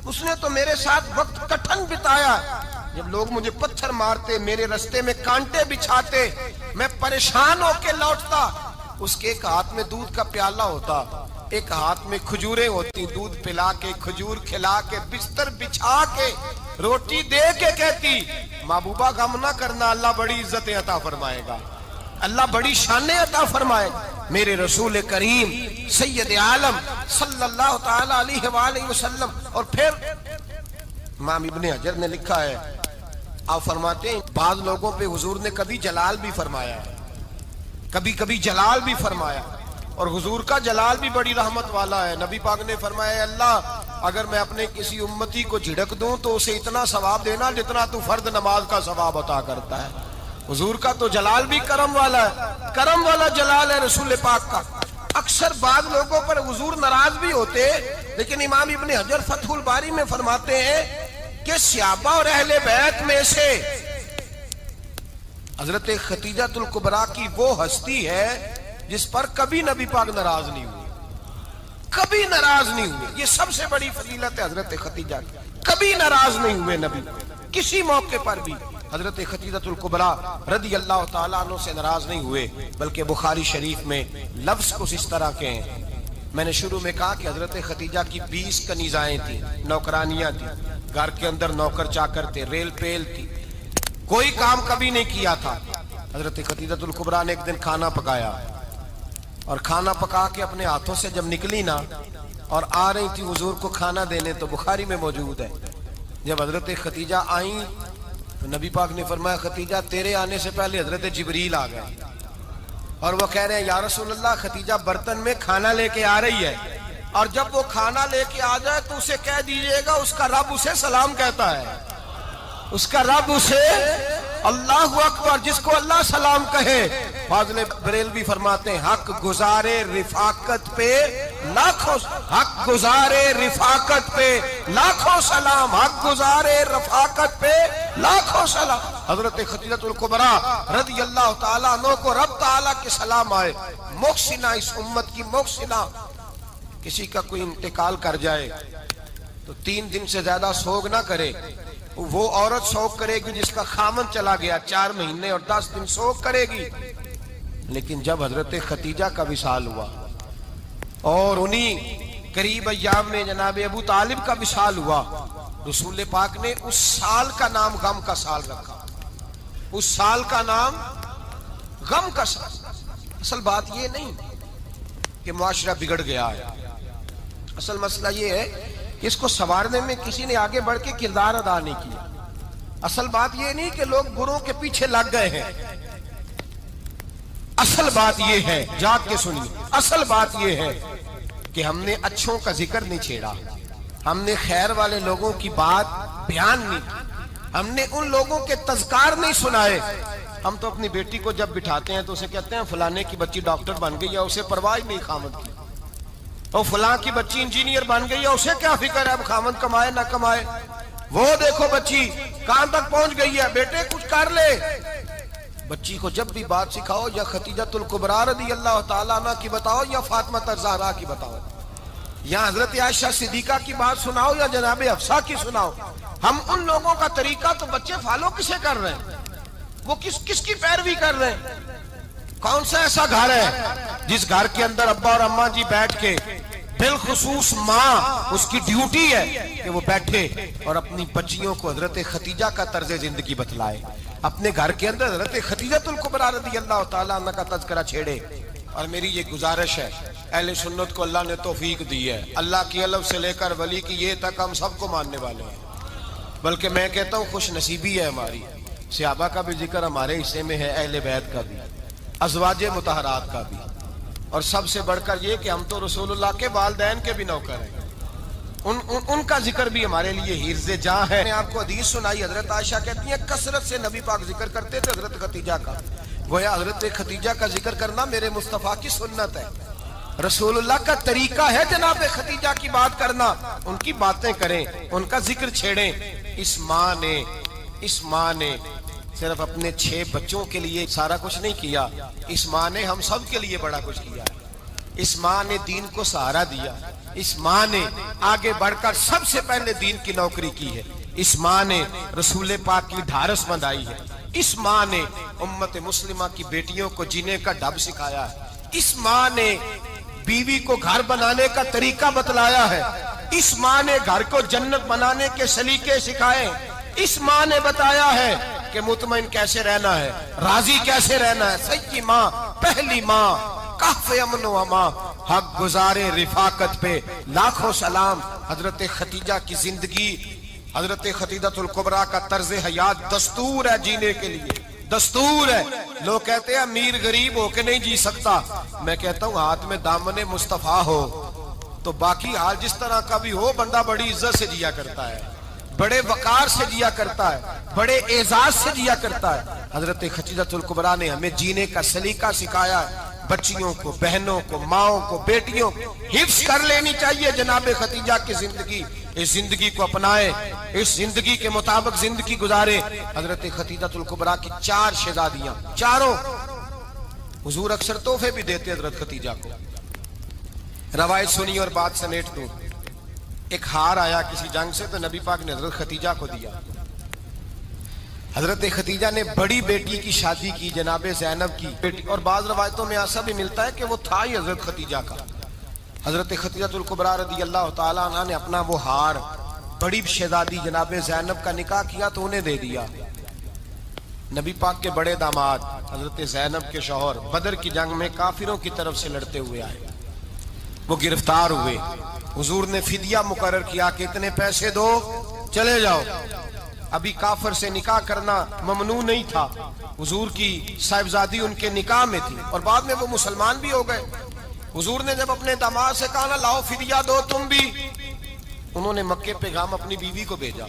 اس نے تو میرے ساتھ وقت کٹھن بتایا. جب لوگ مجھے پتھر مارتے, میرے رستے میں کانٹے بچھاتے, میں پریشان ہو کے لوٹتا, اس کے ایک ہاتھ میں دودھ کا پیالہ ہوتا, ایک ہاتھ میں کھجوریں ہوتی, دودھ پلا کے, کھجور کھلا کے, بستر بچھا کے, روٹی دے کے کہتی محبوبہ غم نہ کرنا, اللہ بڑی عزتیں عطا فرمائے گا, اللہ بڑی شانیں عطا فرمائے. میرے رسول کریم سید عالم صلی اللہ تعالی علیہ وآلہ وسلم. اور پھر امام ابن حجر نے لکھا ہے, آپ فرماتے ہیں بعض لوگوں پہ حضور نے کبھی جلال بھی فرمایا, کبھی جلال بھی فرمایا, اور حضور کا جلال بھی بڑی رحمت والا ہے. نبی پاک نے فرمایا اللہ اگر میں اپنے کسی امتی کو جھڑک دوں تو اسے اتنا ثواب دینا جتنا تو فرد نماز کا ثواب عطا کرتا ہے. حضور کا تو جلال بھی کرم والا ہے، کرم والا جلال ہے رسول پاک کا۔ اکثر بعض لوگوں پر حضور ناراض بھی ہوتے، لیکن امام ابن حجر فتح الباری میں فرماتے ہیں کہ صحابہ اور اہل بیت میں سے حضرت خدیجہ الکبریٰ کی وہ ہستی ہے جس پر کبھی نبی پاک ناراض نہیں ہوئے، کبھی ناراض نہیں ہوئے۔ یہ سب سے بڑی فضیلت ہے حضرت خدیجہ کی، کبھی ناراض نہیں ہوئے نبی، کسی موقع پر بھی حضرت خدیجہ الکبریٰ رضی اللہ تعالیٰ عنہ سے ناراض نہیں ہوئے۔ بلکہ بخاری شریف میں لفظ کچھ اس طرح کے ہیں۔ میں نے شروع میں کہا کہ حضرت خدیجہ کی 20 کنیزائیں تھیں، نوکرانیاں تھیں، گھر کے اندر نوکر چاکر تھے، ریل پیل تھی، کوئی کام کبھی نہیں کیا تھا۔ حضرت خدیجہ الکبریٰ نے ایک دن کھانا پکایا، اور کھانا پکا کے اپنے ہاتھوں سے جب نکلی نا اور آ رہی تھی حضور کو کھانا دینے، تو بخاری میں موجود ہے جب حضرت خدیجہ آئیں تو نبی پاک نے فرمایا خدیجہ تیرے آنے سے پہلے حضرت جبریل آ گئے، اور وہ کہہ رہے ہیں یا رسول اللہ خدیجہ برتن میں کھانا لے کے آ رہی ہے، اور جب وہ کھانا لے کے آ جائے تو اسے کہہ دیجئے گا اس کا رب اسے سلام کہتا ہے، اس کا رب اسے اللہ اکبر، جس کو اللہ سلام کہے۔ فاضل بریلوی فرماتے ہیں حق گزارے رفاقت پہ لاکھوں، حق گزارے رفاقت پہ لاکھوں سلام، حق گزارے رفاقت پہ لاکھوں سلام۔ حضرت خدیجہ الکبریٰ رضی اللہ تعالیٰ عنہ کو رب تعالیٰ کے سلام آئے۔ محسنہ، اس امت کی محسنہ، کسی کا کوئی انتقال کر جائے تو 3 دن سے زیادہ سوگ نہ کرے۔ وہ عورت سوگ کرے گی جس کا خامن چلا گیا، 4 مہینے اور 10 دن سوگ کرے گی۔ لیکن جب حضرت خدیجہ کا وصال ہوا اور انہی قریب ایام میں جناب ابو طالب کا وصال ہوا، رسول پاک نے اس سال کا نام غم کا سال رکھا، اس سال کا نام غم کا سال۔ اصل بات یہ نہیں کہ معاشرہ بگڑ گیا ہے، اصل مسئلہ یہ ہے کہ اس کو سنوارنے میں کسی نے آگے بڑھ کے کردار ادا نہیں کیا۔ اصل بات یہ نہیں کہ لوگ بروں کے پیچھے لگ گئے ہیں، اصل بات یہ ہے، جاگ کے سنیے، اصل بات یہ ہے کہ ہم نے اچھوں کا ذکر نہیں چھیڑا، ہم نے خیر والے لوگوں کی بات بیان نہیں کی، ہم نے ان لوگوں کے تذکار نہیں سنائے۔ ہم تو اپنی بیٹی کو جب بٹھاتے ہیں تو اسے کہتے ہیں فلانے کی بچی ڈاکٹر بن گئی ہے، اسے پرواہ نہیں خامد کی، اور فلاں کی بچی انجینئر بن گئی ہے، اسے کیا فکر ہے اب خامد کمائے نہ کمائے، وہ دیکھو بچی کہاں تک پہنچ گئی ہے، بیٹے کچھ کر لے۔ بچی کو جب بھی بات سکھاؤ یا خدیجہ الکبریٰ رضی اللہ تعالیٰ عنہ کی بتاؤ یا فاطمہ الزہرا کی بتاؤ، یا حضرت عائشہ صدیقہ کی بات سناؤ یا جناب حفصہ کی سناؤ۔ ہم ان لوگوں کا طریقہ تو بچے فالو کسے کر رہے ہیں، وہ کس کی پیروی کر رہے ہیں؟ کون سا ایسا گھر ہے جس گھر کے اندر ابا اور اماں جی بیٹھ کے، بالخصوص ماں، اس کی ڈیوٹی ہے کہ وہ بیٹھے اور اپنی بچیوں کو حضرت خدیجہ کا طرز زندگی بتلائے، اپنے گھر کے اندر حضرت خدیجہ الکبریٰ رضی اللہ تعالیٰ عنہ کا تذکرہ چھیڑے۔ اور میری یہ گزارش ہے، اہل سنت کو اللہ نے توفیق دی ہے، اللہ کی علم سے لے کر ولی کی یہ تک ہم سب کو ماننے والے ہیں، بلکہ میں کہتا ہوں خوش نصیبی ہے ہماری، صحابہ کا بھی ذکر ہمارے حصے میں ہے، اہل بیت کا بھی، ازواج مطہرات کا بھی، اور سب سے بڑھ کر یہ کہ ہم تو رسول اللہ کے والدین کے بھی نوکر ہیں، ان کا ذکر بھی ہمارے لیے حرز جاں ہے۔ میں آپ کو حدیث سنائی، حضرت عائشہ کہتی ہیں کثرت سے نبی پاک ذکر کرتے تھے حضرت خدیجہ کا، گویا حضرت خدیجہ کا ذکر کرنا میرے مصطفیٰ کی سنت ہے، رسول اللہ کا طریقہ ہے جناب خدیجہ کی بات کرنا، ان کی باتیں کریں، ان کا ذکر چھیڑیں۔ اس ماں نے صرف اپنے 6 بچوں کے لیے سارا کچھ نہیں کیا، اس ماں نے ہم سب کے لیے بڑا کچھ کیا ہے، اس ماں نے دین کو سہارا دیا، اس ماں نے آگے بڑھ کر سب سے پہلے دین کی نوکری کی ہے، اس ماں نے رسول پاک کی ڈھارس بندھائی ہے، اس ماں نے امت مسلمہ کی بیٹیوں کو جینے کا ڈھب سکھایا ہے، اس ماں نے بیوی کو گھر بنانے کا طریقہ بتلایا ہے، اس ماں نے گھر کو جنت بنانے کے سلیقے سکھائے، اس ماں نے بتایا ہے کہ مطمئن کیسے رہنا ہے، راضی کیسے رہنا ہے۔ سچی ماں، پہلی ماں، کہف امن و امان، حق گزارے رفاقت پہ لاکھوں سلام۔ حضرت خدیجہ کی زندگی، حضرت خدیجہ الکبریٰ کا طرز حیات دستور ہے جینے کے لیے، دستور ہے۔ لوگ کہتے ہیں امیر غریب ہو کے نہیں جی سکتا، میں کہتا ہوں ہاتھ میں دامن مصطفیٰ ہو تو باقی حال جس طرح کا بھی ہو، بندہ بڑی عزت سے جیا کرتا ہے، بڑے وقار سے جیا کرتا ہے۔ بڑے اعزاز سے جیا کرتا ہے۔ حضرت خدیجہ الکبریٰ نے ہمیں جینے کا سلیقہ سکھایا ہے۔ بچیوں کو، بہنوں کو، ماؤں کو، بیٹیوں کو حفظ کر لینی چاہیے جناب خدیجہ کی زندگی۔ اس زندگی کو اپنائے، اس زندگی کے مطابق زندگی گزارے۔ حضرت خدیجہ الکبریٰ کی 4 شہزادیاں، چاروں حضور اکثر تحفے بھی دیتے حضرت خدیجہ کو۔ روایت سنی اور بات سمیٹ دوں۔ ایک ہار آیا کسی جنگ سے تو نبی پاک نے حضرت خدیجہ کو دیا۔ حضرت خدیجہ نے بڑی بیٹی کی شادی کی، جناب زینب کی بیٹی، اور بعض روایتوں میں ایسا بھی ملتا ہے کہ وہ تھا ہی حضرت خدیجہ کا۔ حضرت خدیجہ الکبریٰ رضی اللہ تعالیٰ عنہ نے اپنا وہ ہار بڑی شہزادی جناب زینب کا نکاح کیا تو انہیں دے دیا۔ نبی پاک کے بڑے داماد حضرت زینب کے شوہر بدر کی جنگ میں کافروں کی طرف سے لڑتے ہوئے آئے، وہ گرفتار ہوئے۔ حضور نے فدیہ مقرر کیا کہ اتنے پیسے دو چلے جاؤ۔ ابھی کافر سے نکاح کرنا ممنوع نہیں تھا، حضور کی صاحبزادی ان کے نکاح میں تھی، اور بعد میں وہ مسلمان بھی ہو گئے۔ حضور نے جب اپنے داماد سے کہا نا لاؤ فدیہ دو تم بھی، انہوں نے مکے پیغام اپنی بیوی کو بھیجا،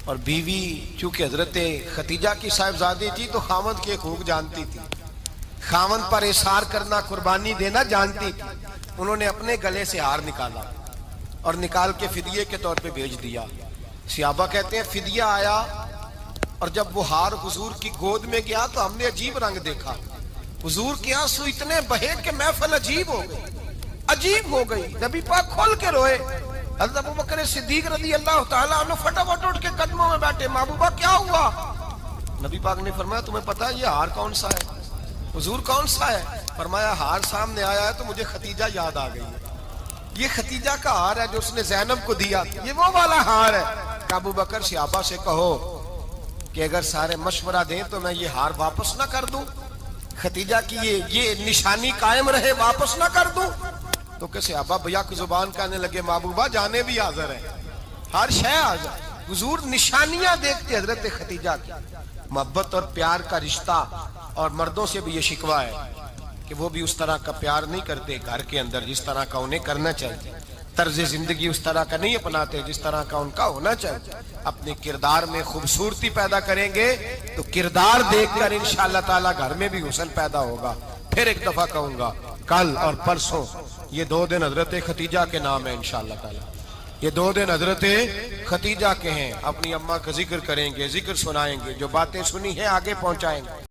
اور بیوی چونکہ حضرت خدیجہ کی صاحبزادی تھی تو خاوند کے حقوق جانتی تھی، خاوند پر اثار کرنا، قربانی دینا جانتی تھی۔ انہوں نے اپنے گلے سے ہار نکالا اور نکال کے فدیے کے طور پہ بھیج دیا۔ صحابہ کہتے ہیں فدیہ آیا اور جب وہ ہار حضور کی گود میں گیا تو ہم نے عجیب رنگ دیکھا، حضور کے آنسو اتنے بہے کہ محفل عجیب ہو گئی۔ نبی پاک کھول کے روئے۔ حضرت ابوبکر صدیق رضی اللہ تعالیٰ عنہ فٹافٹ اٹھ کے قدموں میں بیٹھے، محبوبہ کیا ہوا؟ نبی پاک نے فرمایا تمہیں پتا ہے یہ ہار کون سا ہے؟ حضور کون سا ہے؟ فرمایا ہار سامنے آیا ہے تو مجھے خدیجہ یاد آ گئی ہے، یہ خدیجہ کا ہار ہے جو اس نے زینب کو دیا، یہ وہ والا ہار ہے۔ کہ ابو بکر صحابہ سے کہو کہ اگر سارے مشورہ دیں تو میں یہ ہار واپس نہ کر دوں، خدیجہ کی یہ نشانی قائم رہے، واپس نہ کر دوں؟ تو کہ صحابہ بھیا کی زبان کہنے لگے محبوبہ جانے بھی حاضر ہے، ہر شے حاضر۔ حضور نشانیاں دیکھتے حضرت خدیجہ کی، محبت اور پیار کا رشتہ، اور مردوں سے بھی یہ شکوہ ہے کہ وہ بھی اس طرح کا پیار نہیں کرتے گھر کے اندر جس طرح کا انہیں کرنا چاہیے، طرز زندگی اس طرح کا نہیں اپناتے جس طرح کا ان کا ہونا چاہیے۔ اپنے کردار میں خوبصورتی پیدا کریں گے تو کردار دیکھ کر انشاءاللہ تعالی گھر میں بھی حسن پیدا ہوگا۔ پھر ایک دفعہ کہوں گا، کل اور پرسوں یہ 2 دن حضرت خدیجہ کے نام ہے انشاءاللہ تعالی، یہ 2 دن حضرت خدیجہ کے ہیں۔ اپنی اماں کا ذکر کریں گے، ذکر سنائیں گے، جو باتیں سنی ہیں آگے پہنچائیں گے۔